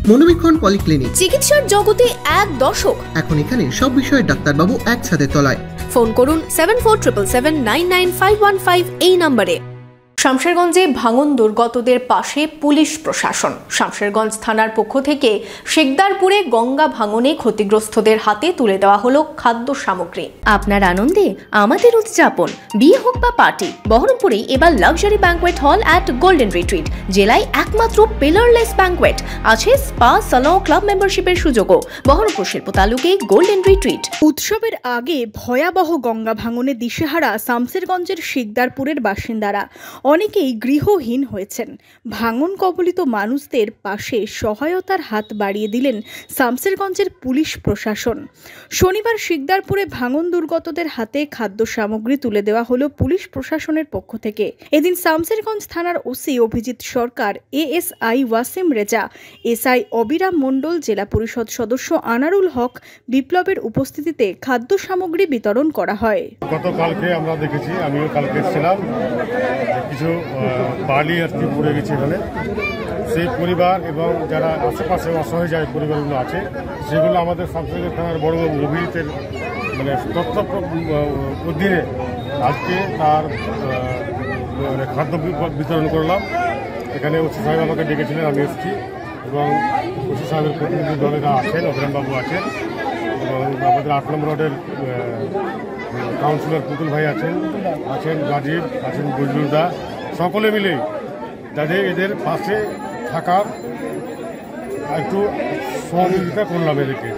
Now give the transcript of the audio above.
মনোবীক্ষণ polyclinic, চিকিৎসার জগতে এক দশক। এখন এখানে সব বিষয়ে ডাক্তারবাবু একসাথে তলায়। ফোন করুন 7477999515 এই নম্বরে। শামশেরগঞ্জে ভাঙন দুর্গতদের পাশে পুলিশ প্রশাসন। শামশেরগঞ্জ থানার পক্ষ থেকে শেখদারপুরে গঙ্গা ভাঙনে ক্ষতিগ্রস্তদের হাতে তুলে দেওয়া হলো খাদ্য সামগ্রী। আপনার আনন্দে আমাদের উদযাপন। বিয়ে হোক বা পার্টি, বহরমপুরে এবার luxury banquet hall at golden retreat. জেলায় একমাত্র পিলারলেস ব্যাংকোয়েট, আছে স্পা, সালন, ক্লাব মেম্বারশিপের সুযোগও। বহরমপুর শিল্প তালুকে গোল্ডেন রিট্রিট। উৎসবের আগে ভয়াবহ গঙ্গা ভাঙনে দিশেহারা শামশেরগঞ্জের শেখদারপুরের বাসিন্দারা অনেকেই গৃহহীন হয়েছেন। ভাঙন কবলিত মানুষদের পাশে সহায়তার হাত বাড়িয়ে দিলেন শামশেরগঞ্জের পুলিশ প্রশাসন। শনিবার শেখদারপুরে ভাঙন দুর্গতদের হাতে খাদ্য সামগ্রী তুলে দেওয়া হলো পুলিশ প্রশাসনের পক্ষ থেকে। এদিন শামশেরগঞ্জ থানার ওসি অভিজিৎ সরকার, এএসআই ওয়াসিম রেজা, এসআই অবিরাম মণ্ডল, জেলা পরিষদ সদস্য আনারুল হক বিপ্লবের উপস্থিতিতে খাদ্য সামগ্রী বিতরণ করা হয়। গতকালকে আমরা দেখেছি, আমিও কালকে ছিলাম, কিছু বালি আর কি পড়ে গেছে এখানে। সেই পরিবার এবং যারা আশেপাশে অসহায় যায় পরিবারগুলো আছে, সেগুলো আমাদের শামশেরগঞ্জ থানার বড়বাবু অভিজিতের তথ্য অধীনে আজকে তার খাদ্য বিতরণ করলাম। এখানে ওসি সাহেব আমাকে ডেকেছিলেন, আমি এসেছি, এবং ওসি সাহেবের প্রতিনিধি দলেরা আছেন, অভিরামবাবু আছেন, এবং আমাদের 8 নম্বর ওয়ার্ডের কাউন্সিলর পুতুল ভাই আছেন রাজীব আছেন, বজলুদা, সকলে মিলে যাদের এদের পাশে থাকার একটু সহযোগিতা করলাম এদেরকে।